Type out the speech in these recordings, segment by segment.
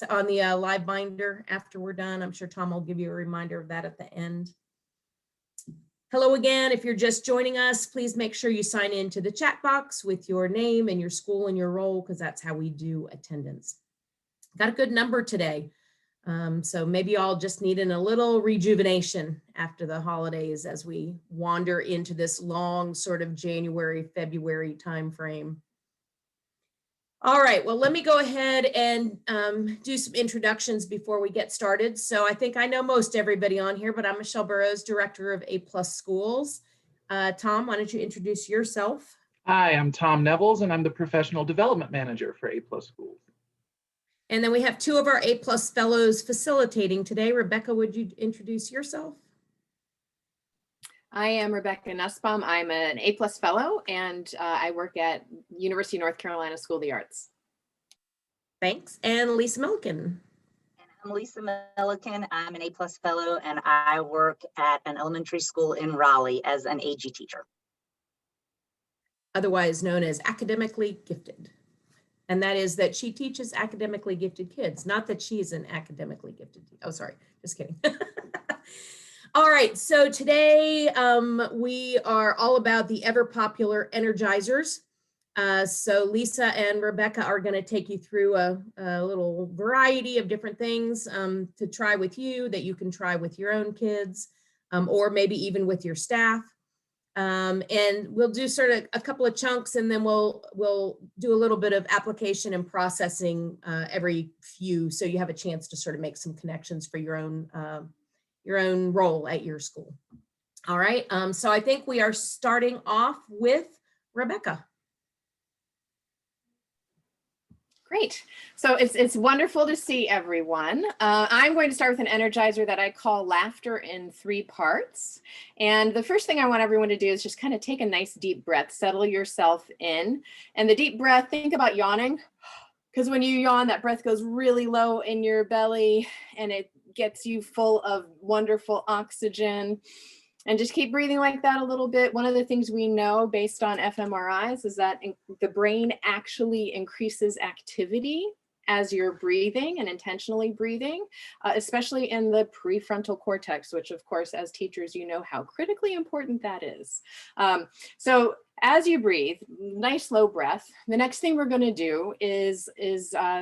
on the live binder after we're done. I'm sure Tom will give you a reminder of that at the end. Hello again. If you're just joining us, please make sure you sign into the chat box with your name and your school and your role, because that's how we do attendance. Got a good number today. So maybe y'all just needing a little rejuvenation after the holidays as we wander into this long sort of January, February timeframe. All right, well, let me go ahead and do some introductions before we get started. So I think I know most everybody on here, but I'm Michelle Burrows, Director of A+ Schools. Tom, why don't you introduce yourself? Hi, I'm Tom Nevels, and I'm the Professional Development Manager for A+ Schools. And then we have two of our A+ fellows facilitating today. Rebecca, would you introduce yourself? I am Rebecca Nussbaum. I'm an A+ fellow, and I work at University of North Carolina School of the Arts. Thanks. And Lisa Milliken. And I'm Lisa Milliken. I'm an A+ fellow, and I work at an elementary school in Raleigh as an AG teacher. Otherwise known as academically gifted. And that is that she teaches academically gifted kids, not that she's an academically gifted. Oh, sorry, just kidding. All right, so today we are all about the ever popular Energizers. So Lisa and Rebecca are going to take you through a little variety of different things to try with you, that you can try with your own kids, or maybe even with your staff. And we'll do sort of a couple of chunks, and then we'll do a little bit of application and processing every few, so you have a chance to sort of make some connections for your own role at your school. All right, so I think we are starting off with Rebecca. Great. So it's wonderful to see everyone. I'm going to start with an energizer that I call laughter in 3 parts. And the first thing I want everyone to do is just kind of take a nice deep breath, settle yourself in. And the deep breath, think about yawning, because when you yawn, that breath goes really low in your belly and it gets you full of wonderful oxygen. And just keep breathing like that a little bit. One of the things we know based on fMRIs is that the brain actually increases activity as you're breathing and intentionally breathing, especially in the prefrontal cortex, which of course, as teachers, you know how critically important that is. So as you breathe, nice low breath, the next thing we're going to do is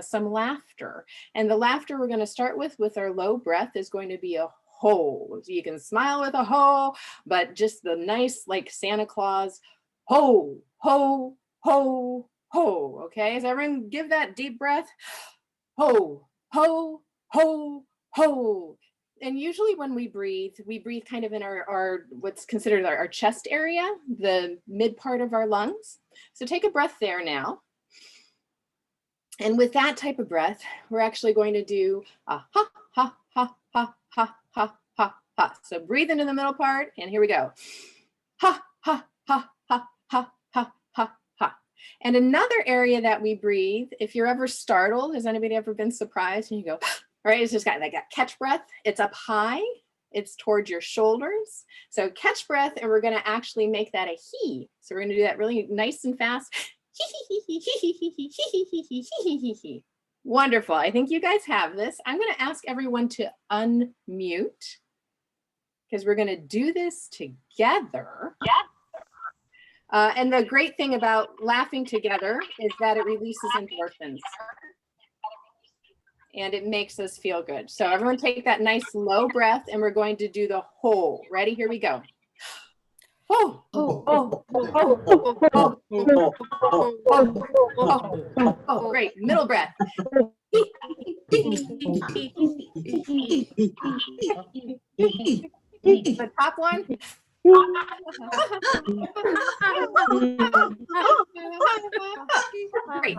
some laughter. And the laughter we're going to start with our low breath is going to be a ho. So you can smile with a ho, but just the nice, like Santa Claus, ho, ho, ho, ho. Okay, so everyone give that deep breath. Ho, ho, ho, ho. And usually when we breathe kind of in our what's considered our chest area, the mid part of our lungs. So take a breath there now. And with that type of breath, we're actually going to do a ha, ha, ha, ha, ha, ha, ha, ha. So breathe into the middle part, and here we go. Ha, ha, ha, ha, ha, ha, ha, ha. And another area that we breathe, if you're ever startled, has anybody ever been surprised and you go, right, it's just got like that catch breath. It's up high, it's towards your shoulders. So catch breath, and we're gonna actually make that a he. So we're gonna do that really nice and fast. Wonderful. I think you guys have this. I'm going to ask everyone to unmute because we're going to do this together. And the great thing about laughing together is that it releases endorphins and it makes us feel good. So everyone take that nice low breath, and we're going to do the whole. Ready? Here we go. Oh, oh, oh, oh, oh, oh, oh, great. Middle breath. The top one. Great.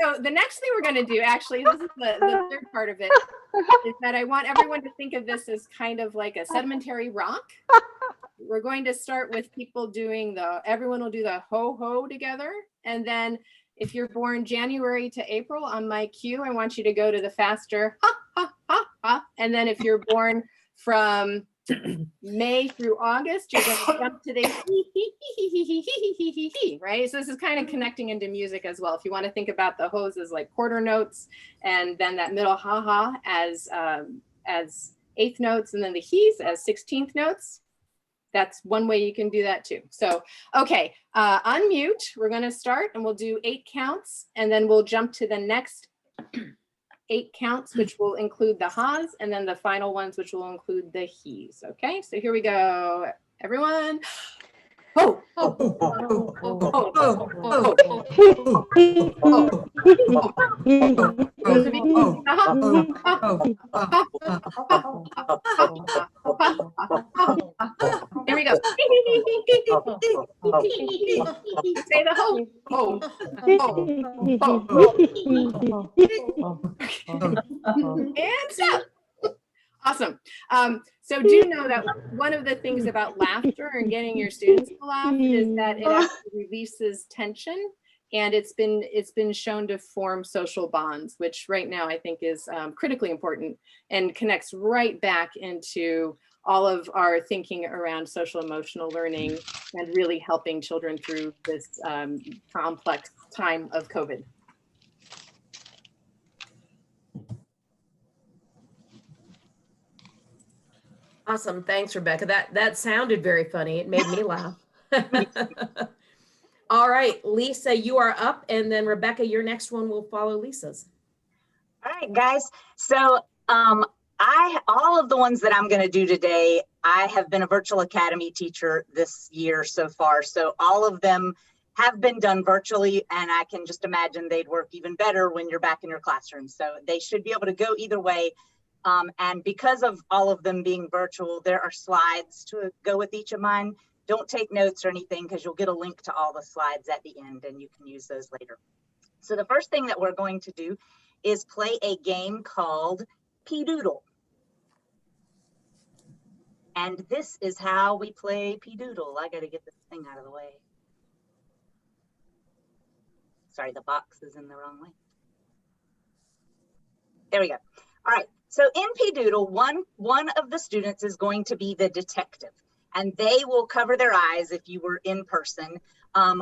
So the next thing we're going to do, actually, this is the third part of it, is that I want everyone to think of this as kind of like a sedimentary rock. We're going to start with people doing everyone will do the ho ho together. And then if you're born January to April on my cue, I want you to go to the faster ha ha ha ha. And then if you're born from May through August, you're going to jump to the right? So this is kind of connecting into music as well. If you want to think about the hoes as like quarter notes, and then that middle ha-ha as eighth notes, and then the he's as 16th notes. That's one way you can do that too. So, okay, unmute. We're going to start and we'll do 8 counts, and then we'll jump to the next 8 counts, which will include the ha's, and then the final ones, which will include the he's. Okay, so here we go, everyone. Ho, ho, ho, ho, ho, ho, Those of you using the Here we go. Say the ho, ho, ho. And stop. Awesome. So do know that one of the things about laughter and getting your students to laugh is that it actually releases tension, and it's been shown to form social bonds, which right now I think is critically important and connects right back into all of our thinking around social emotional learning and really helping children through this complex time of COVID. Awesome. Thanks, Rebecca. That sounded very funny. It made me laugh. All right, Lisa, you are up. And then Rebecca, your next one will follow Lisa's. All right, guys. So all of the ones that I'm going to do today, I have been a virtual academy teacher this year so far. So all of them have been done virtually, and I can just imagine they'd work even better when you're back in your classroom. So they should be able to go either way. And because of all of them being virtual, there are slides to go with each of mine. Don't take notes or anything, because you'll get a link to all the slides at the end and you can use those later. So the first thing that we're going to do is play a game called P-Doodle. And this is how we play P-Doodle. I got to get this thing out of the way. Sorry, the box is in the wrong way. There we go. All right. So in P-Doodle, one of the students is going to be the detective, and they will cover their eyes if you were in person.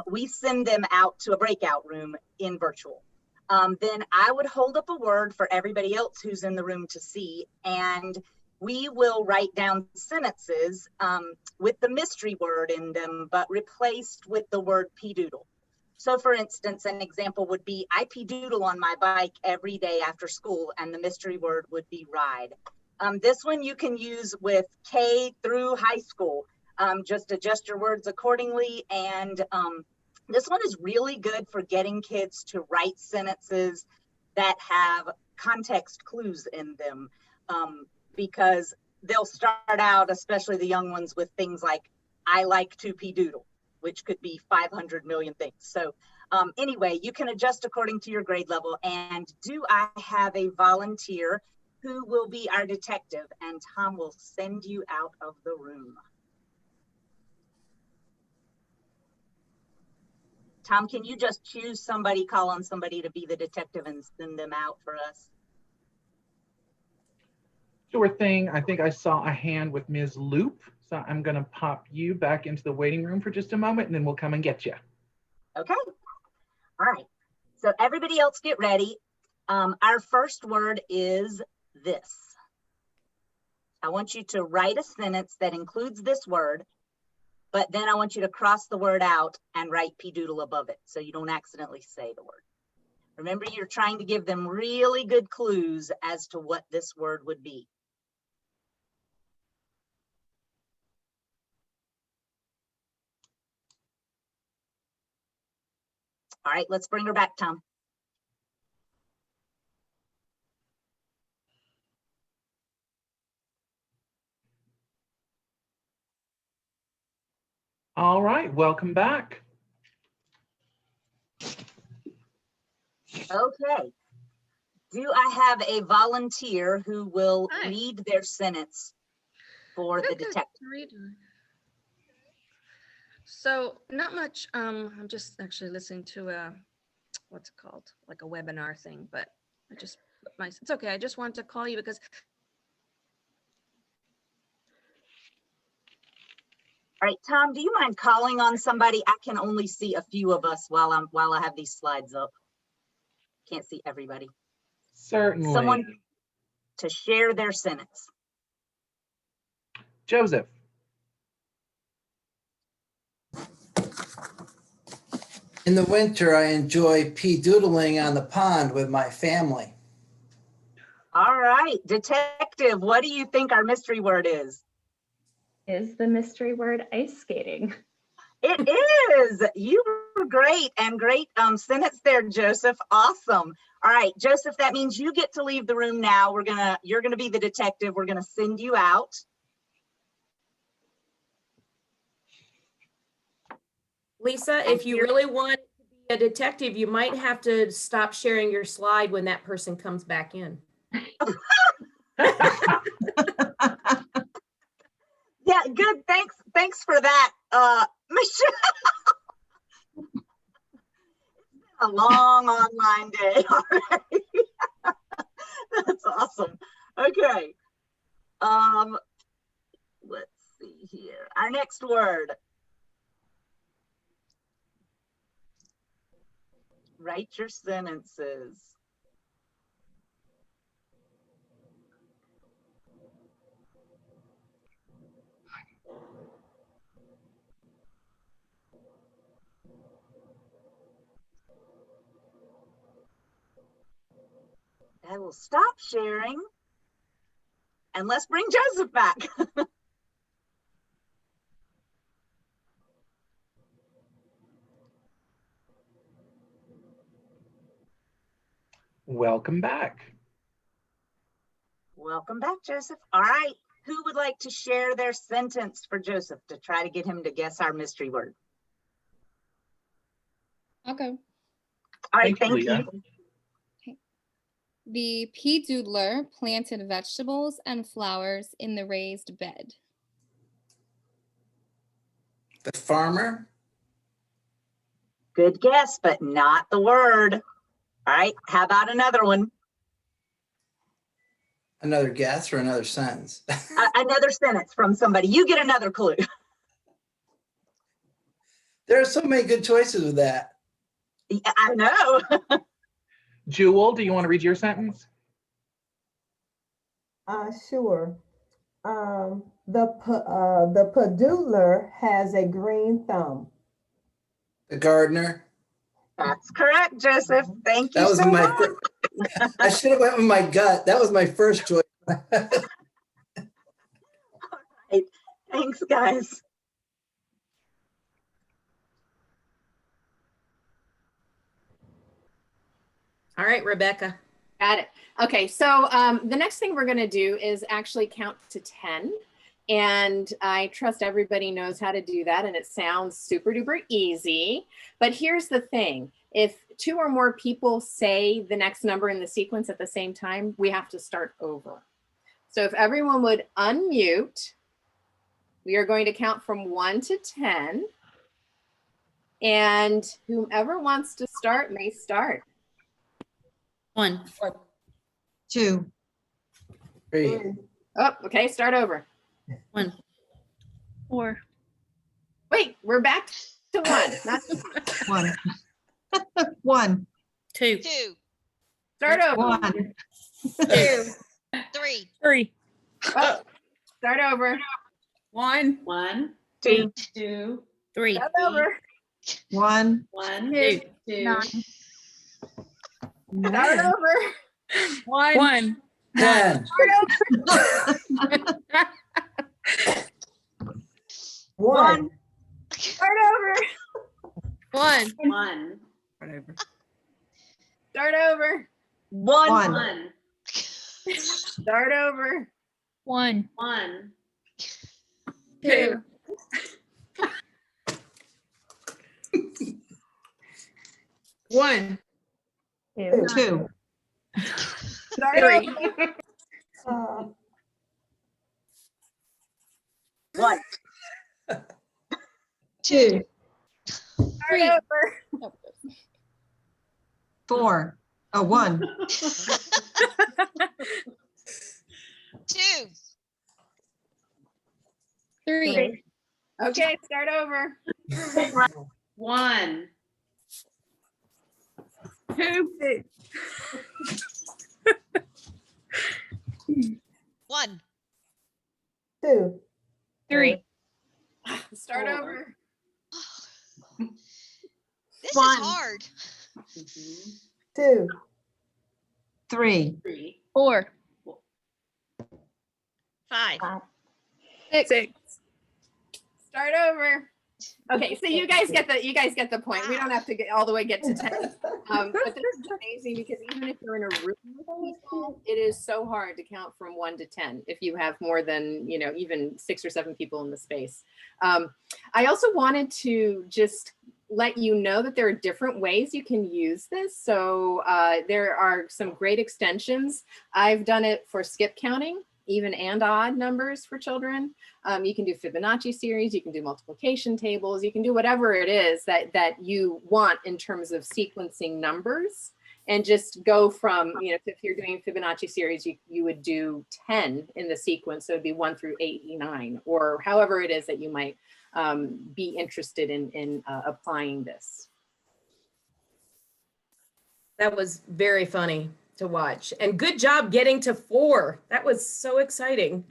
We send them out to a breakout room in virtual. Then I would hold up a word for everybody else who's in the room to see, and we will write down sentences with the mystery word in them, but replaced with the word P-Doodle. So for instance, an example would be, I P-Doodle on my bike every day after school, and the mystery word would be ride. This one you can use with K through high school. Just adjust your words accordingly. And this one is really good for getting kids to write sentences that have context clues in them, because they'll start out, especially the young ones, with things like, I like to P-Doodle, which could be 500 million things. So anyway, you can adjust according to your grade level. And do I have a volunteer who will be our detective? And Tom will send you out of the room. Tom, can you just choose somebody, call on somebody to be the detective and send them out for us? Sure thing. I think I saw a hand with Ms. Loop. So I'm going to pop you back into the waiting room for just a moment, and then we'll come and get you. Okay. All right. So everybody else get ready. Our first word is this. I want you to write a sentence that includes this word, but then I want you to cross the word out and write P-Doodle above it so you don't accidentally say the word. Remember, you're trying to give them really good clues as to what this word would be. All right, let's bring her back, Tom. All right, welcome back. Okay. Do I have a volunteer who will read their sentence for the detective? So not much. I'm just actually listening to a, what's it called? Like a webinar thing, but it's okay. I just wanted to call you because All right, Tom, do you mind calling on somebody? I can only see a few of us while I have these slides up. Can't see everybody. Certainly. Someone to share their sentence. Joseph. In the winter, I enjoy doodling on the pond with my family. All right, detective, what do you think our mystery word is? Is the mystery word ice skating? It is. You were great, and great sentence there, Joseph. Awesome. All right, Joseph, that means you get to leave the room now. You're gonna be the detective. We're gonna send you out. Lisa, if you really want to be a detective, you might have to stop sharing your slide when that person comes back in. Yeah, good. Thanks for that, Michelle. It's been a long online day already. That's awesome. Okay. Let's see here. Our next word. Write your sentences. I will stop sharing and let's bring Joseph back. Welcome back. Welcome back, Joseph. All right, who would like to share their sentence for Joseph to try to get him to guess our mystery word? Okay. All right, Thank you, thank Leah. you. The pea doodler planted vegetables and flowers in the raised bed. The farmer, Good guess, but not the word. All right, how about another one? another guess or another sentence. Another sentence from somebody. You get another clue. There are so many good choices with that. Yeah, I know. Jewel, do you want to read your sentence? Sure. The Padoodler has a green thumb. The gardener. That's correct, Joseph. Thank you That was so my much. first. I should have went with my gut. That was my first choice. Thanks, guys. All right, Rebecca. Got it. Okay, so the next thing we're going to do is actually count to 10. And I trust everybody knows how to do that. And it sounds super duper easy. But here's the thing. If 2 or more people say the next number in the sequence at the same time, we have to start over. So if everyone would unmute, we are going to count from 1 to 10. And whomever wants to start may start. 1, 2, 3, Oh, okay, start over. 1, 4, Wait, we're back to 1. Not 1, 1, 2, 2, start over. 1, 2, 3, 3, Oh, start over. 1, 2, 3, Start over. 1, 2, 9. start over. 1, 10. 1, Start over. 1, Start over. 1, Start over. 1, 2, 1, 2, start 3, over. 1. 2, Start over. 4, 1, 2, 3, Okay, Okay, start over. 1. 2. 1. 2, 3. Start over. This is 1. hard. 2, 3. 4. 5. 6. Start over. Okay, so you guys get the point. We don't have to get all the way get to 10. But this is amazing because even if you're in a room with people, it is so hard to count from 1 to 10 if you have more than, even 6 or 7 people in the space. I also wanted to just let you know that there are different ways you can use this. So there are some great extensions. I've done it for skip counting, even and odd numbers for children. You can do Fibonacci series, you can do multiplication tables, you can do whatever it is that you want in terms of sequencing numbers, and just go from, if you're doing Fibonacci series, you would do 10 in the sequence. So it'd be 1 through 89, or however it is that you might be interested in applying this. That was very funny to watch, and good job getting to 4. That was so exciting.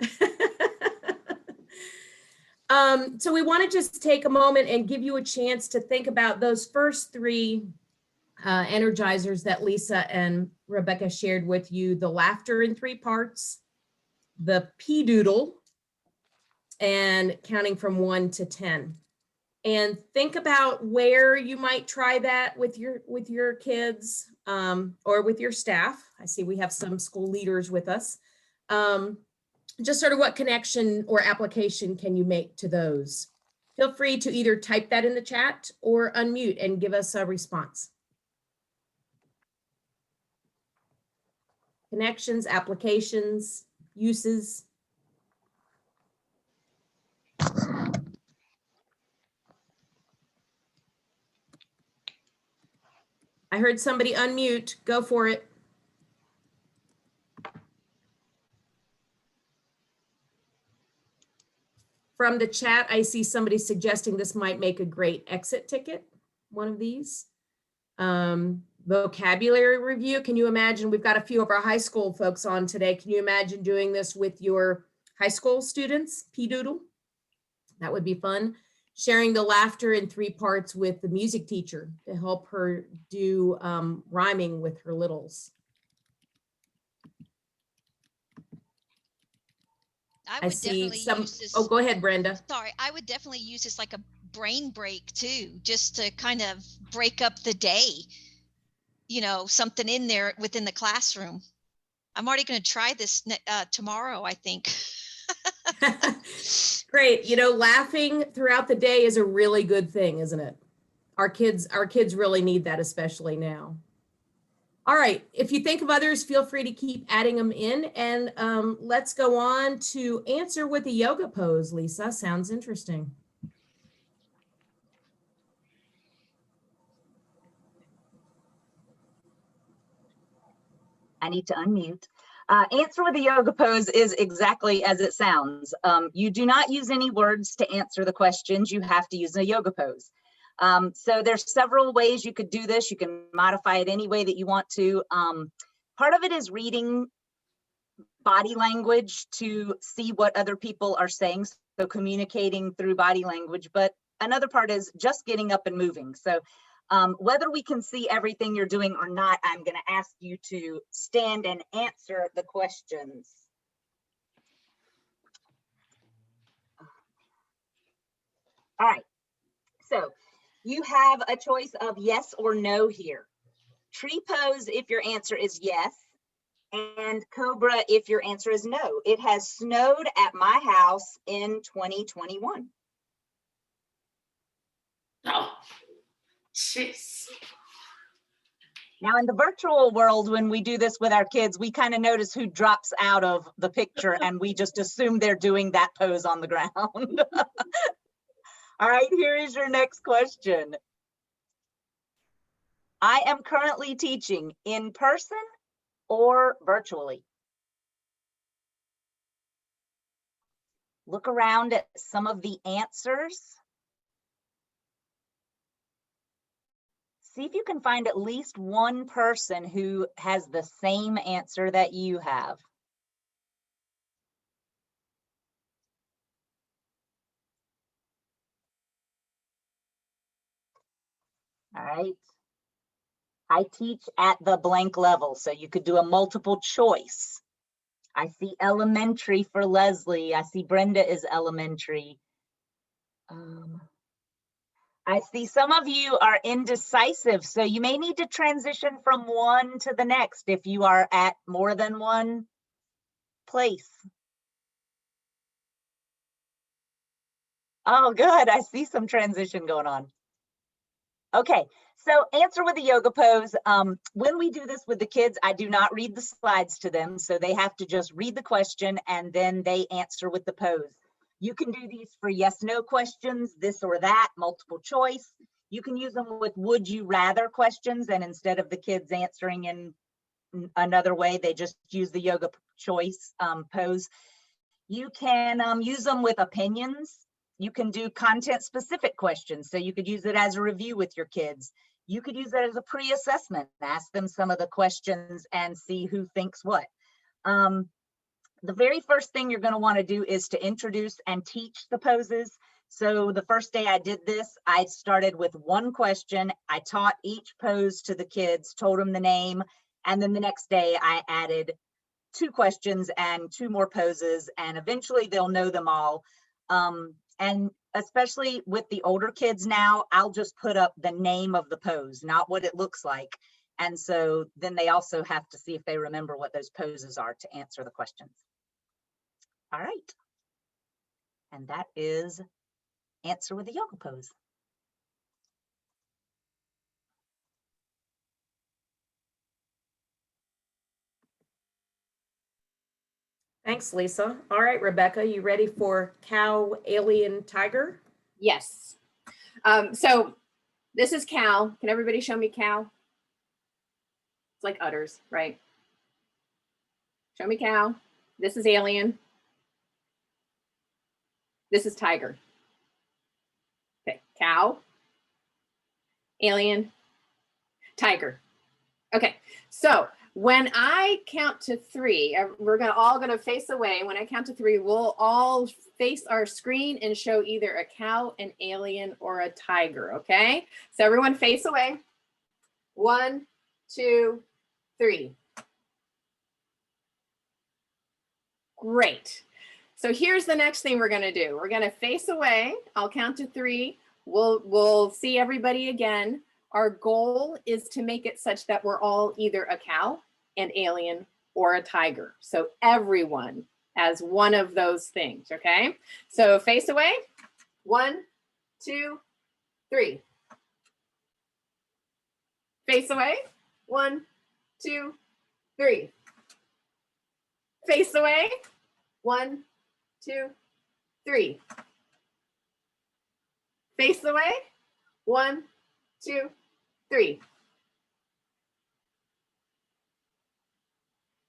So we want to just take a moment and give you a chance to think about those first 3 energizers that Lisa and Rebecca shared with you: the laughter in 3 parts, the P-Doodle, and counting from 1 to 10. And think about where you might try that with your kids or with your staff. I see we have some school leaders with us. Just sort of what connection or application can you make to those? Feel free to either type that in the chat or unmute and give us a response. Connections, applications, uses. I heard somebody unmute. Go for it. From the chat, I see somebody suggesting this might make a great exit ticket, one of these. Vocabulary review. Can you imagine? We've got a few of our high school folks on today. Can you imagine doing this with your high school students? P-Doodle. That would be fun. Sharing the laughter in 3 parts with the music teacher to help her do rhyming with her littles. I see some. Oh, go ahead, Brenda. Sorry, I would definitely use this like a brain break too, just to kind of break up the day. Something in there within the classroom. I'm already going to try this tomorrow, I think. Great. Laughing throughout the day is a really good thing, isn't it? Our kids really need that, especially now. All right. If you think of others, feel free to keep adding them in, and let's go on to answer with a yoga pose. Lisa, sounds interesting. I need to unmute. Answer with a yoga pose is exactly as it sounds. You do not use any words to answer the questions. You have to use a yoga pose. So there's several ways you could do this. You can modify it any way that you want to. Part of it is reading body language to see what other people are saying, so communicating through body language. But another part is just getting up and moving. So whether we can see everything you're doing or not, I'm going to ask you to stand and answer the questions. All right, so you have a choice of yes or no here. Tree pose if your answer is yes, and cobra if your answer is no. It has snowed at my house in 2021. Oh, jeez. Now in the virtual world, when we do this with our kids, we kind of notice who drops out of the picture and we just assume they're doing that pose on the ground. All right, here is your next question. I am currently teaching in person or virtually. Look around at some of the answers. see if you can find at least one person who has the same answer that you have. All right. I teach at the blank level, so you could do a multiple choice. I see elementary for Leslie. I see Brenda is elementary. I see some of you are indecisive, so you may need to transition from one to the next if you are at more than one place. Oh, good. I see some transition going on. Okay, so answer with a yoga pose. When we do this with the kids, I do not read the slides to them, so they have to just read the question and then they answer with the pose. You can do these for yes, no questions, this or that, multiple choice. You can use them with would you rather questions, and instead of the kids answering in another way, they just use the yoga choice pose. You can use them with opinions. You can do content specific questions. So you could use it as a review with your kids. You could use it as a pre-assessment, ask them some of the questions and see who thinks what. The very first thing you're going to want to do is to introduce and teach the poses. So the first day I did this, I started with one question. I taught each pose to the kids, told them the name. And then the next day I added 2 questions and 2 more poses, and eventually they'll know them all. And especially with the older kids now, I'll just put up the name of the pose, not what it looks like. And so then they also have to see if they remember what those poses are to answer the questions. All right. And that is answer with a yoga pose. Thanks, Lisa. All right, Rebecca, you ready for cow, alien, tiger? Yes. So this is cow. Can everybody show me cow? It's like udders, right? Show me cow. This is alien. This is tiger. Okay, cow, alien, tiger. Okay, so when I count to 3, we're all gonna face away. When I count to 3, we'll all face our screen and show either a cow, an alien, or a tiger, okay? So everyone face away. 1, 2, 3. Great. So here's the next thing we're gonna do. We're gonna face away. I'll count to 3. We'll see everybody again. Our goal is to make it such that we're all either a cow, an alien, or a tiger. So everyone as one of those things, okay? So face away. 1, 2, 3. Face away. 1, 2, 3. Face away. 1, 2, 3. Face away. 1, 2, 3.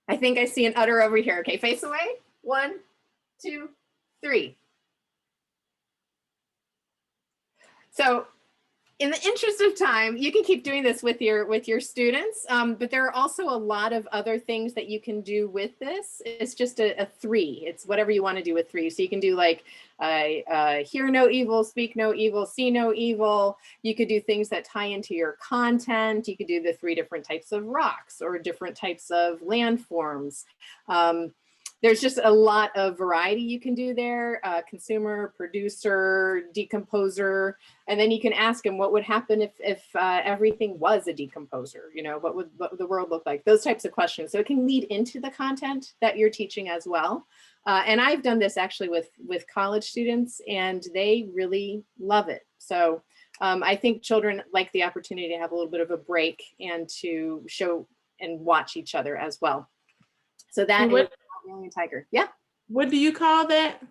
I think I see an udder over here. Okay, face away. 1, 2, 3. So in the interest of time, you can keep doing this with your students, but there are also a lot of other things that you can do with this. It's just a 3. It's whatever you want to do with 3. So you can do like hear no evil, speak no evil, see no evil. You could do things that tie into your content. You could do the 3 different types of rocks or different types of landforms. There's just a lot of variety you can do there, consumer, producer, decomposer, and then you can ask them what would happen if everything was a decomposer, you know, what would the world look like? Those types of questions. So it can lead into the content that you're teaching as well. And I've done this actually with college students, and they really love it. So I think children like the opportunity to have a little bit of a break and to show and watch each other as well. So that is alien tiger. Yeah. What do you call that?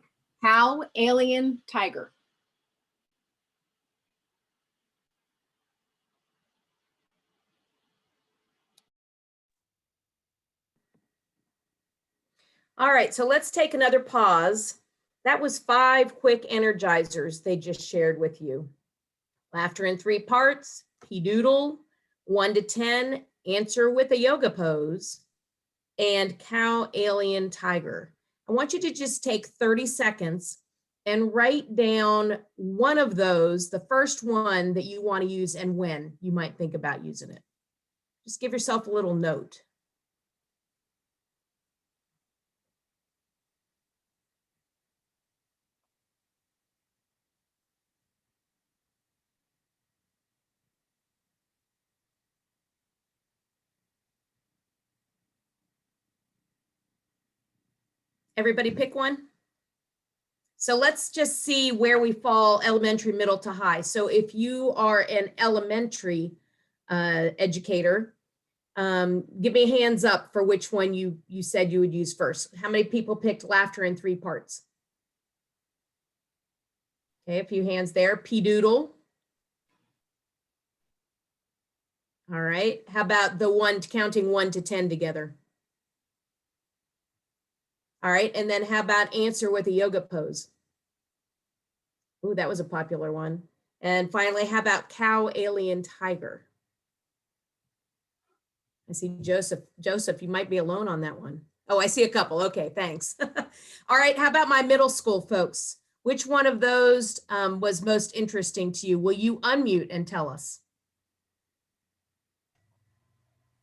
Cow, alien, tiger. All right, so let's take another pause. That was 5 quick energizers they just shared with you. Laughter in 3 parts, P-Doodle, 1 to 10, answer with a yoga pose, and cow, alien, tiger. I want you to just take 30 seconds and write down one of those, the first one that you want to use and when you might think about using it. Just give yourself a little note. Everybody pick one. So let's just see where we fall elementary, middle to high. So if you are an elementary educator, give me hands up for which one you said you would use first. How many people picked laughter in 3 parts? Okay, a few hands there. P-Doodle. All right. How about the one counting 1 to 10 together? All right. And then how about answer with a yoga pose? Ooh, that was a popular one. And finally, how about cow, alien, tiger? I see Joseph. Joseph, you might be alone on that one. Oh, I see a couple. Okay, thanks. All right, how about my middle school folks? Which one of those was most interesting to you? Will you unmute and tell us?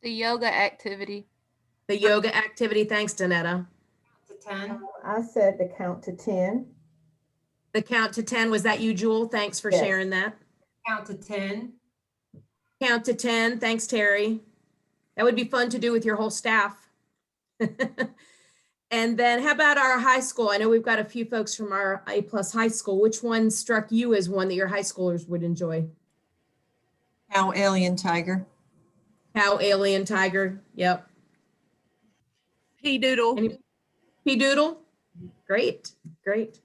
The yoga activity. The yoga activity. Thanks, Danetta. To 10. I said to count to 10. The count to 10. Was that you, Jewel? Thanks for Yes. sharing that. Count to 10. Count to 10. Thanks, Terry. That would be fun to do with your whole staff. And then how about our high school? I know we've got a few folks from our A+ high school. Which one struck you as one that your high schoolers would enjoy? Cow, alien, tiger. Cow, alien, tiger. Yep. P-Doodle. P-Doodle? Great, great.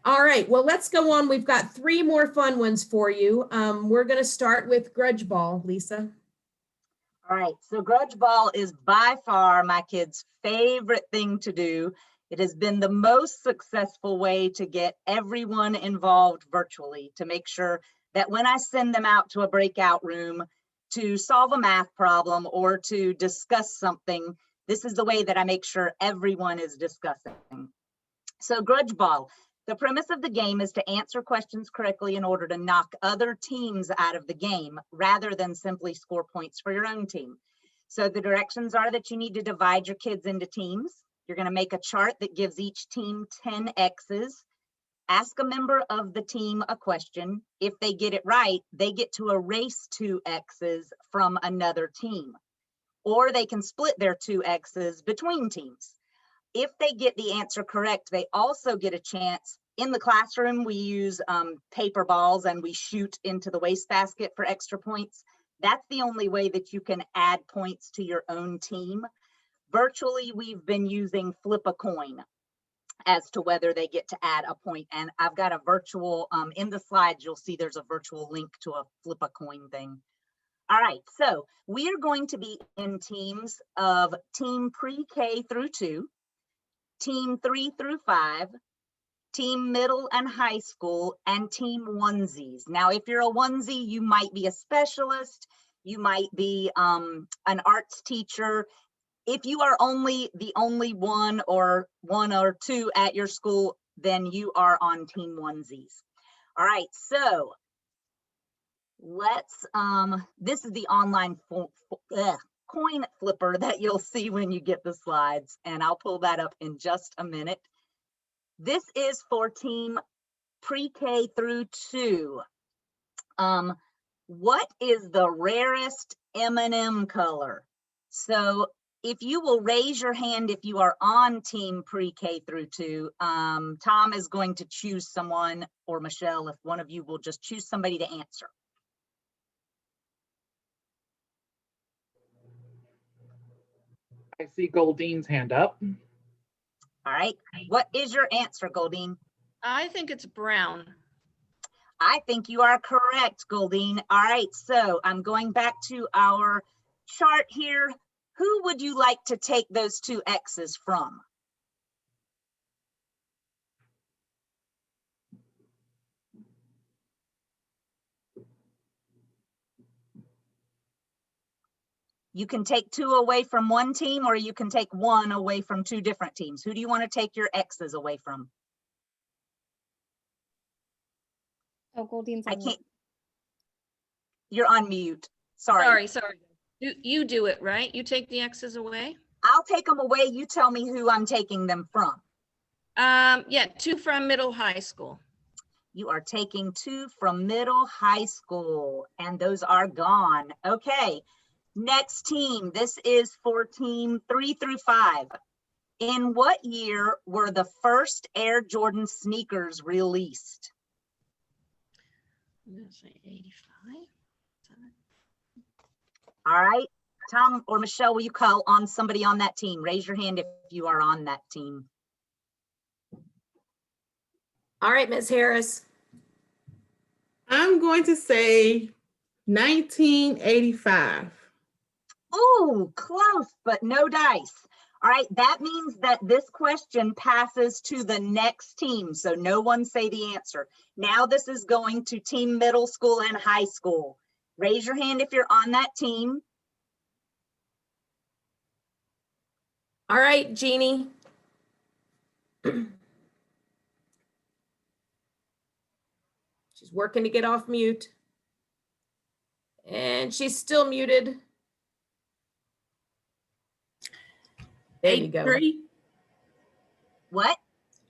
All right, well, let's go on. We've got 3 more fun ones for you. We're going to start with Grudge Ball, Lisa. All right, so Grudge Ball is by far my kids' favorite thing to do. It has been the most successful way to get everyone involved virtually, to make sure that when I send them out to a breakout room to solve a math problem or to discuss something, this is the way that I make sure everyone is discussing. So Grudge Ball, the premise of the game is to answer questions correctly in order to knock other teams out of the game rather than simply score points for your own team. So the directions are that you need to divide your kids into teams. You're going to make a chart that gives each team 10 X's. Ask a member of the team a question. If they get it right, they get to erase 2 X's from another team. Or they can split their 2 X's between teams. If they get the answer correct, they also get a chance. In the classroom, we use paper balls and we shoot into the wastebasket for extra points. That's the only way that you can add points to your own team. Virtually, we've been using flip a coin as to whether they get to add a point. And I've got a virtual, in the slides, you'll see there's a virtual link to a flip a coin thing. All right, so we are going to be in teams of team pre-K through 2, team 3 through 5, team middle and high school, and team onesies. Now, if you're a onesie, you might be a specialist, you might be an arts teacher. If you are the only one or 2 at your school, then you are on team onesies. All right, so let's, this is the online coin flipper that you'll see when you get the slides, and I'll pull that up in just a minute. This is for team pre-K through 2. What is the rarest M&M color? So if you will raise your hand if you are on team pre-K through 2, Tom is going to choose someone, or Michelle, if one of you will just choose somebody to answer. I see Goldine's hand up. All right, what is your answer, Goldine? I think it's brown. I think you are correct, Goldine. All right, so I'm going back to our chart here. Who would you like to take those 2 X's from? You can take 2 away from one team, or you can take 1 away from 2 different teams. Who do you want to take your X's away from? Oh, Goldine's I on can't. You're on mute. Sorry. Sorry. You do it, right? You take the X's away? I'll take them away. You tell me who I'm taking them from. Yeah, 2 from middle high school. You are taking 2 from middle high school, and those are gone. Okay, next team. This is for team 3 through 5. In what year were the first Air Jordan sneakers released? I'm gonna say 85. All right, Tom or Michelle, will you call on somebody on that team? Raise your hand if you are on that team. All right, Ms. Harris. I'm going to say 1985. Ooh, close, but no dice. All right, that means that this question passes to the next team, so no one say the answer. Now this is going to team middle school and high school. Raise your hand if you're on that team. All right, Jeannie. She's working to get off mute. And she's still muted. There you go. 83? What?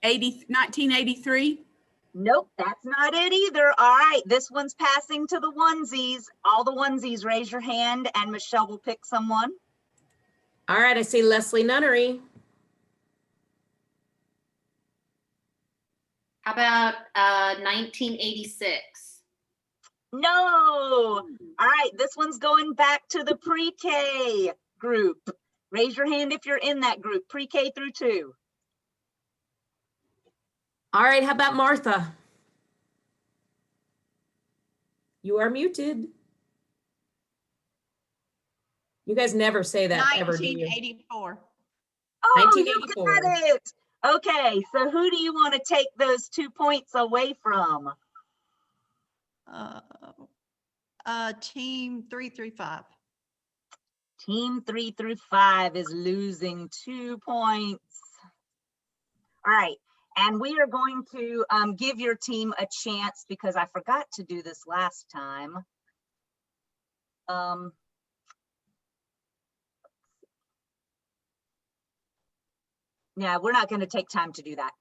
1983? Nope, that's not it either. All right, this one's passing to the onesies. All the onesies, raise your hand, and Michelle will pick someone. All right, I see Leslie Nunnery. How about 1986? No. All right, this one's going back to the pre-K group. Raise your hand if you're in that group, pre-K through 2. All right, how about Martha? You are muted. You guys never say that ever, do you? 1984. Oh, you 1984. got it. Okay, so who do you want to take those 2 points away from? Team 3 through 5. Team 3 through 5 is losing 2 points. All right, and we are going to give your team a chance because I forgot to do this last time. Yeah, we're not going to take time to do that.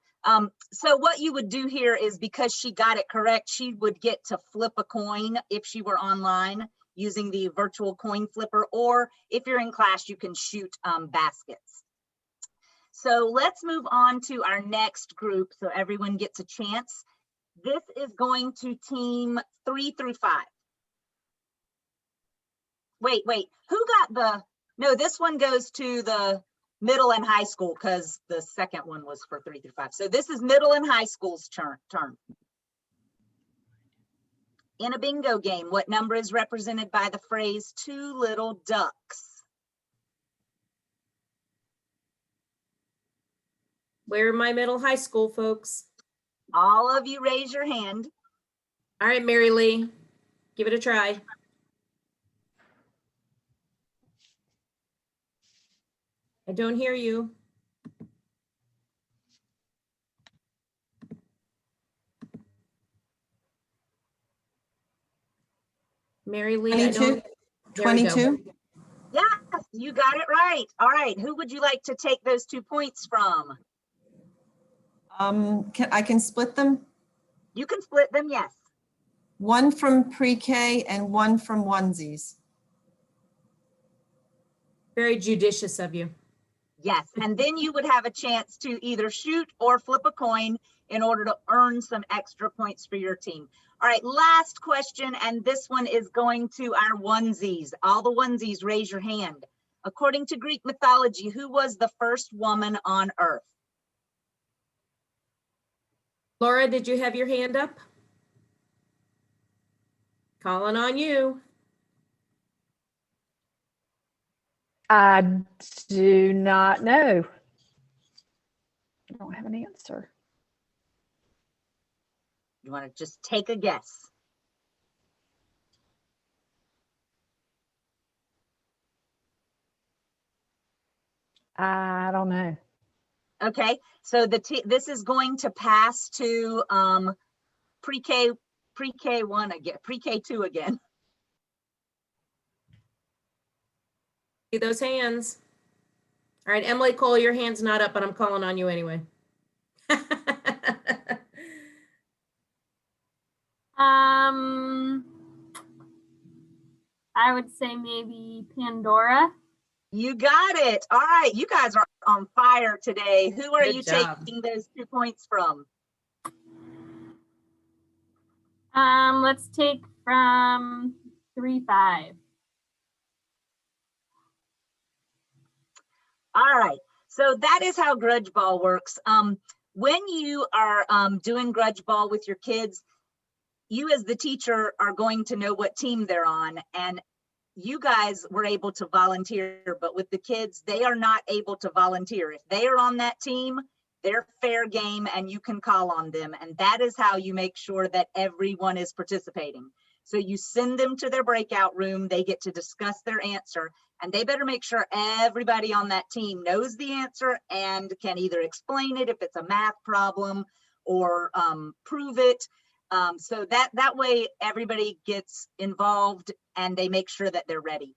So what you would do here is, because she got it correct, she would get to flip a coin if she were online using the virtual coin flipper, or if you're in class, you can shoot baskets. So let's move on to our next group so everyone gets a chance. This is going to team 3 through 5. Wait, who got the, no, this one goes to the middle and high school because the second one was for 3 through 5. So this is middle and high school's turn. In a bingo game, what number is represented by the phrase 2 little ducks? Where are my middle high school folks? All of you raise your hand. All right, Mary Lee, give it a try. I don't hear you. Mary Lee, I don't. 22? Yes, you got it right. All right, who would you like to take those 2 points from? I can split them? You can split them, yes. 1 from pre-K and 1 from onesies. Very judicious of you. Yes, and then you would have a chance to either shoot or flip a coin in order to earn some extra points for your team. All right, last question, and this one is going to our onesies. All the onesies, raise your hand. According to Greek mythology, who was the first woman on Earth? Laura, did you have your hand up? Calling on you. I do not know. I don't have an answer. You want to just take a guess? I don't know. Okay, so this is going to pass to pre-K 1 again, pre-K 2 again. See those hands. All right, Emily Cole, your hand's not up, but I'm calling on you anyway. I would say maybe Pandora. You got it. All right, you guys are on fire today. Who are Good you job. taking those 2 points from? Let's take from 3-5. All right, so that is how grudge ball works. When you are doing grudge ball with your kids, you as the teacher are going to know what team they're on, and you guys were able to volunteer, but with the kids, they are not able to volunteer. If they are on that team, they're fair game and you can call on them. And that is how you make sure that everyone is participating. So you send them to their breakout room, they get to discuss their answer, and they better make sure everybody on that team knows the answer and can either explain it if it's a math problem or prove it. So that way everybody gets involved and they make sure that they're ready.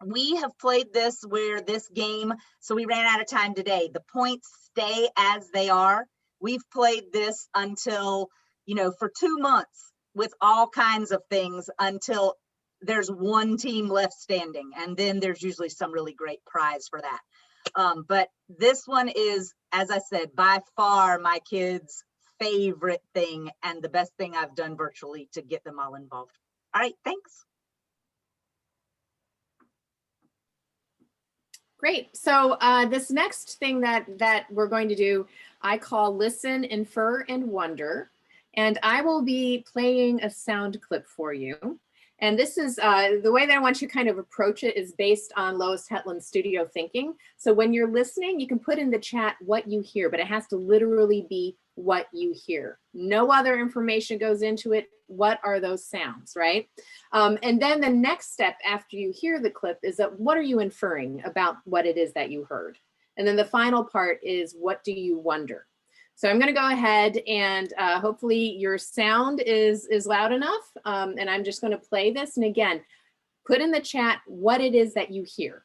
We have played this where this game, so we ran out of time today. The points stay as they are. We've played this until, for 2 months with all kinds of things until there's one team left standing. And then there's usually some really great prize for that. But this one is, as I said, by far my kids' favorite thing and the best thing I've done virtually to get them all involved. All right, thanks. Great. So this next thing that we're going to do, I call Listen, Infer, and Wonder. And I will be playing a sound clip for you. And this is the way that I want you to kind of approach it is based on Lois Hetland's studio thinking. So when you're listening, you can put in the chat what you hear, but it has to literally be what you hear. No other information goes into it. What are those sounds, right? And then the next step after you hear the clip is that what are you inferring about what it is that you heard? And then the final part is what do you wonder? So I'm going to go ahead and hopefully your sound is loud enough. And I'm just going to play this. And again, put in the chat what it is that you hear.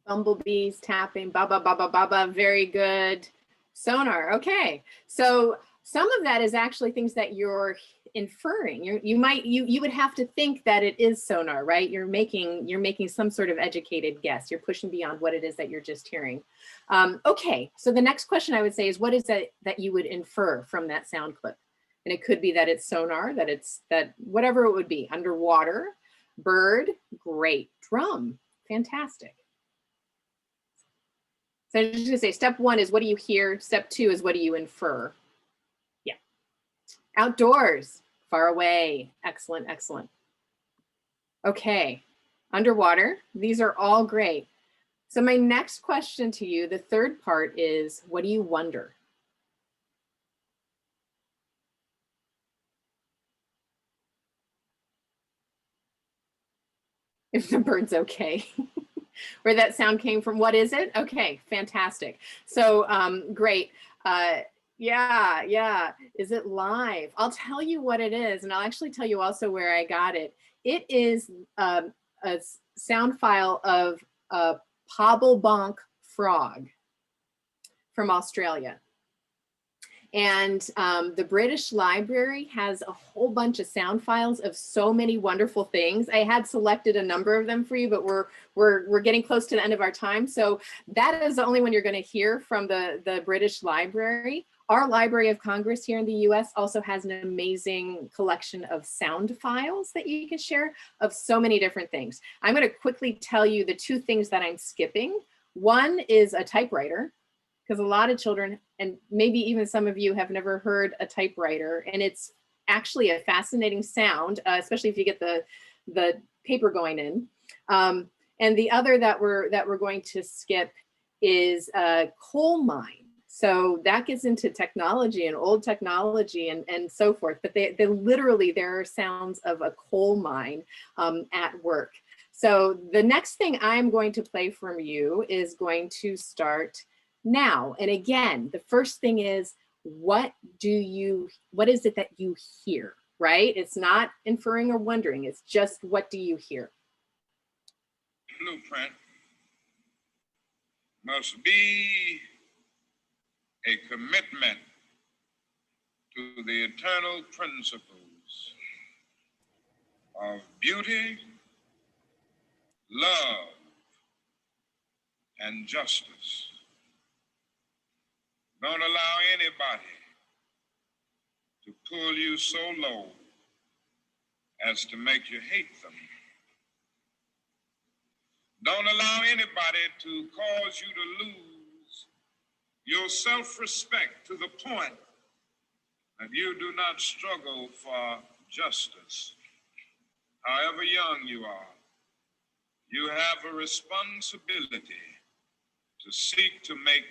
Bumblebees tapping, ba ba ba ba ba ba. Very good. Sonar. Okay. So some of that is actually things that you're inferring. You would have to think that it is sonar, right? You're making some sort of educated guess. You're pushing beyond what it is that you're just hearing. Okay. So the next question I would say is what is that you would infer from that sound clip? And it could be that it's sonar, that whatever it would be. Underwater, bird, great. Drum, fantastic. So I'm just gonna say step 1 is what do you hear? Step 2 is what do you infer? Yeah. Outdoors, far away. Excellent, excellent. Okay, underwater, these are all great. So my next question to you, the third part is what do you wonder? If the bird's okay. Where that sound came from. What is it? Okay, fantastic. So great. Yeah. Is it live? I'll tell you what it is, and I'll actually tell you also where I got it. It is a sound file of a Pobblebonk frog from Australia. And the British Library has a whole bunch of sound files of so many wonderful things. I had selected a number of them for you, but we're getting close to the end of our time. So that is the only one you're going to hear from the British Library. Our Library of Congress here in the US also has an amazing collection of sound files that you can share of so many different things. I'm going to quickly tell you the 2 things that I'm skipping. One is a typewriter. because a lot of children, and maybe even some of you, have never heard a typewriter, and it's actually a fascinating sound, especially if you get the paper going in. And the other that we're going to skip is a coal mine. So that gets into technology and old technology and so forth. But they literally, there are sounds of a coal mine at work. So the next thing I'm going to play from you is going to start now. And again, the first thing is, what is it that you hear, right? It's not inferring or wondering. It's just, what do you hear? Blueprint must be a commitment to the eternal principles of beauty, love, and justice. Don't allow anybody to pull you so low as to make you hate them. Don't allow anybody to cause you to lose your self-respect to the point that you do not struggle for justice. However young you are, you have a responsibility to seek to make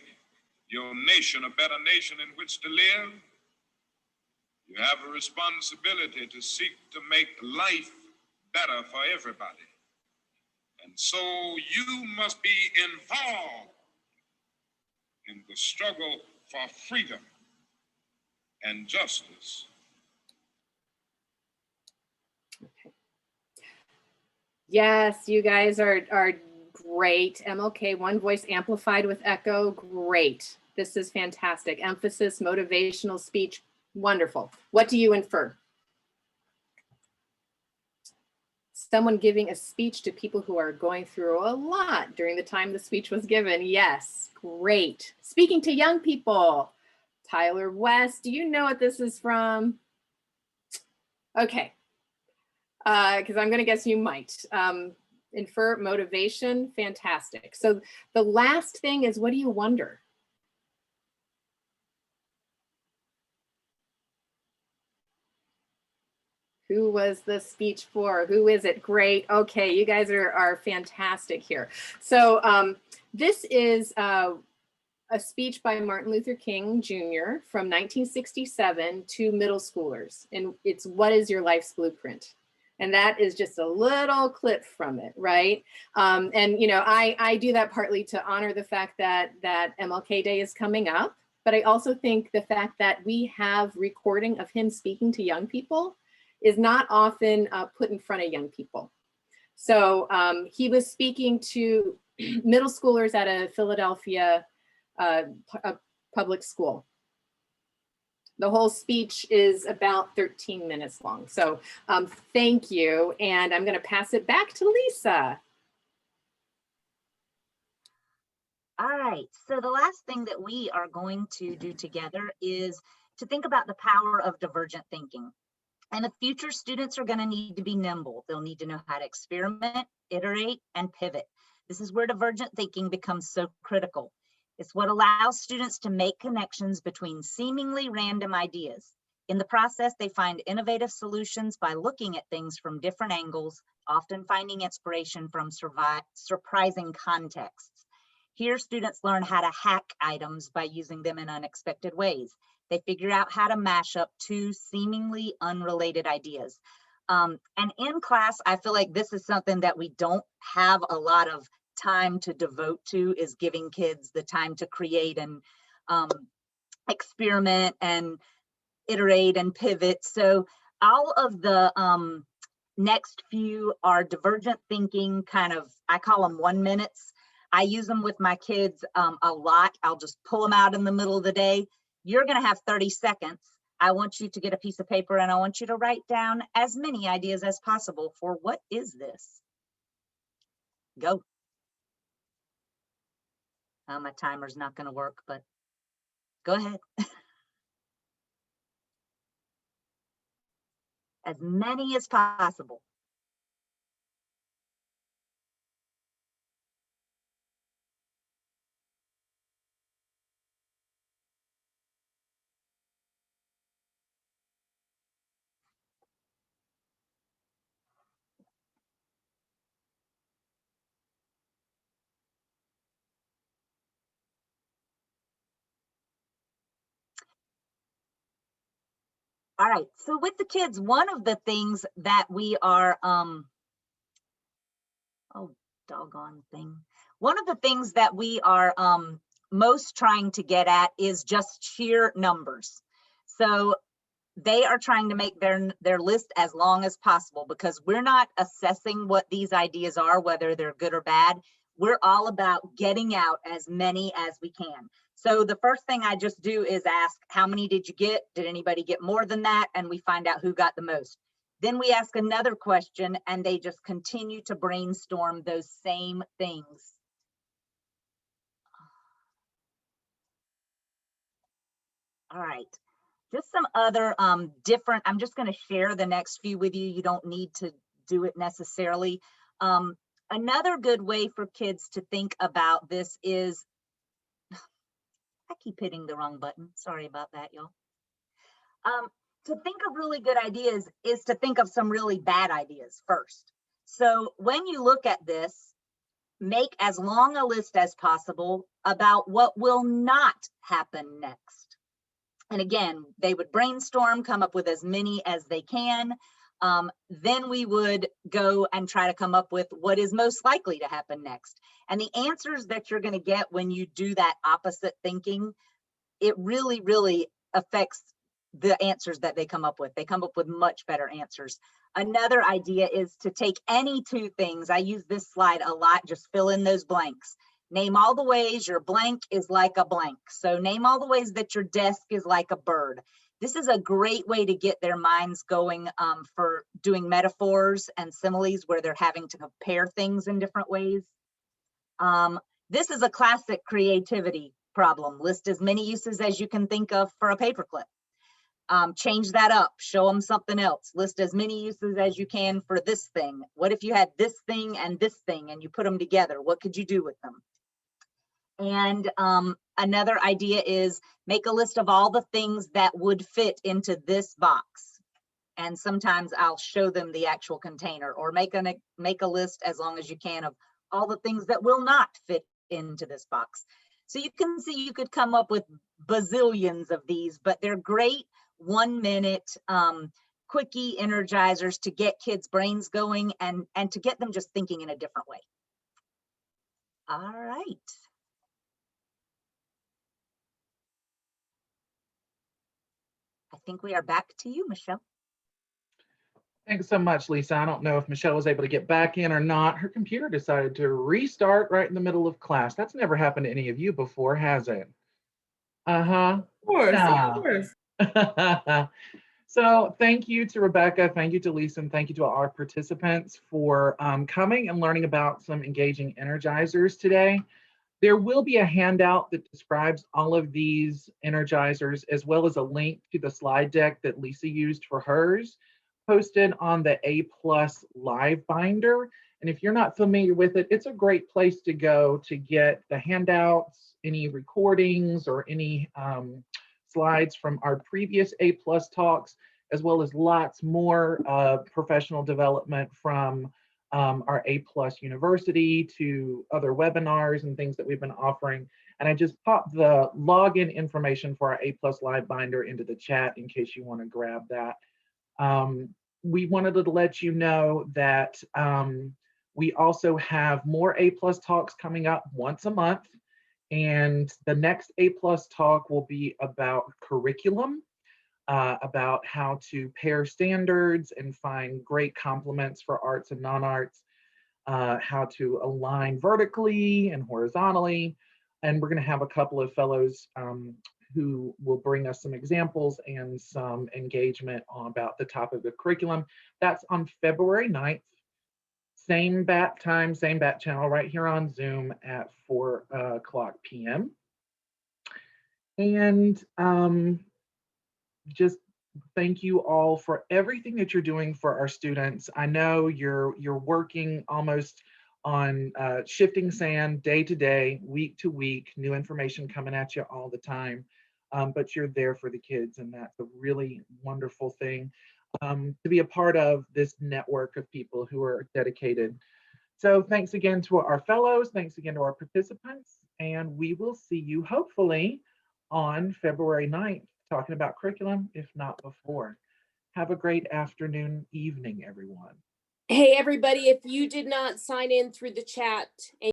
your nation a better nation in which to live. You have a responsibility to seek to make life better for everybody. And so you must be involved in the struggle for freedom and justice. Okay. Yes, you guys are great. MLK, one voice amplified with echo, great. This is fantastic. Emphasis, motivational speech, wonderful. What do you infer? Someone giving a speech to people who are going through a lot during the time the speech was given. Yes, great. Speaking to young people. Tyler West, do you know what this is from? Okay, because I'm gonna guess you might. Infer motivation, fantastic. So the last thing is, what do you wonder? Who was the speech for? Who is it? Great. Okay, you guys are fantastic here. So this is a speech by Martin Luther King Jr. from 1967 to middle schoolers. And it's, what is your life's blueprint? And that is just a little clip from it, right? And you know, I do that partly to honor the fact that MLK Day is coming up, but I also think the fact that we have recording of him speaking to young people is not often put in front of young people. So he was speaking to middle schoolers at a Philadelphia public school. The whole speech is about 13 minutes long. So thank you. And I'm going to pass it back to Lisa. All right, so the last thing that we are going to do together is to think about the power of divergent thinking. And the future students are going to need to be nimble. They'll need to know how to experiment, iterate, and pivot. This is where divergent thinking becomes so critical. It's what allows students to make connections between seemingly random ideas. In the process, they find innovative solutions by looking at things from different angles, often finding inspiration from surprising contexts. Here, students learn how to hack items by using them in unexpected ways. They figure out how to mash up two seemingly unrelated ideas. And in class, I feel like this is something that we don't have a lot of time to devote to, is giving kids the time to create and experiment and iterate and pivot. So all of the next few are divergent thinking, kind of, I call them 1 minutes. I use them with my kids a lot. I'll just pull them out in the middle of the day. You're going to have 30 seconds. I want you to get a piece of paper and I want you to write down as many ideas as possible for what is this? Go. My timer's not going to work, but go ahead. As many as possible. All right, so with the kids, one of the things that we are, oh, doggone thing. One of the things that we are most trying to get at is just sheer numbers. So they are trying to make their list as long as possible, because we're not assessing what these ideas are, whether they're good or bad. We're all about getting out as many as we can. So the first thing I just do is ask, how many did you get? Did anybody get more than that? And we find out who got the most. Then we ask another question, and they just continue to brainstorm those same things. All right, just some other different, I'm just going to share the next few with you. You don't need to do it necessarily. Another good way for kids to think about this is, I keep hitting the wrong button. Sorry about that, y'all. To think of really good ideas is to think of some really bad ideas first. So when you look at this, make as long a list as possible about what will not happen next. And again, they would brainstorm, come up with as many as they can. Then we would go and try to come up with what is most likely to happen next. And the answers that you're going to get when you do that opposite thinking, it really, really affects the answers that they come up with. They come up with much better answers. Another idea is to take any two things. I use this slide a lot, just fill in those blanks. Name all the ways your blank is like a blank. So name all the ways that your desk is like a bird. This is a great way to get their minds going for doing metaphors and similes where they're having to compare things in different ways. This is a classic creativity problem. List as many uses as you can think of for a paperclip. Change that up, show them something else. List as many uses as you can for this thing. What if you had this thing and you put them together? What could you do with them? And another idea is make a list of all the things that would fit into this box. And sometimes I'll show them the actual container, or make a list as long as you can of all the things that will not fit into this box. So you can see you could come up with bazillions of these, but they're great 1-minute quickie energizers to get kids' brains going and to get them just thinking in a different way. All right. I think we are back to you, Michelle. Thanks so much, Lisa. I don't know if Michelle was able to get back in or not. Her computer decided to restart right in the middle of class. That's never happened to any of you before, has it? Of course, Yeah. of course. So thank you to Rebecca, thank you to Lisa, and thank you to all our participants for coming and learning about some engaging energizers today. There will be a handout that describes all of these energizers, as well as a link to the slide deck that Lisa used for hers, posted on the A+ Live Binder. And if you're not familiar with it, it's a great place to go to get the handouts, any recordings, or any slides from our previous A+ talks, as well as lots more professional development from our A+ University to other webinars and things that we've been offering. And I just popped the login information for our A+ Live Binder into the chat in case you want to grab that. We wanted to let you know that we also have more A+ talks coming up once a month. And the next A+ talk will be about curriculum, about how to pair standards and find great complements for arts and non-arts, how to align vertically and horizontally. And we're going to have a couple of fellows who will bring us some examples and some engagement about the topic of curriculum. That's on February 9th. Same bat time, same bat channel, right here on Zoom at 4:00 p.m. And just thank you all for everything that you're doing for our students. I know you're working almost on shifting sand day to day, week to week, new information coming at you all the time, but you're there for the kids, and that's a really wonderful thing. To be a part of this network of people who are dedicated. So thanks again to our fellows, thanks again to our participants, and we will see you hopefully on February 9th talking about curriculum, if not before. Have a great afternoon, evening, everyone. Hey, everybody, if you did not sign in through the chat and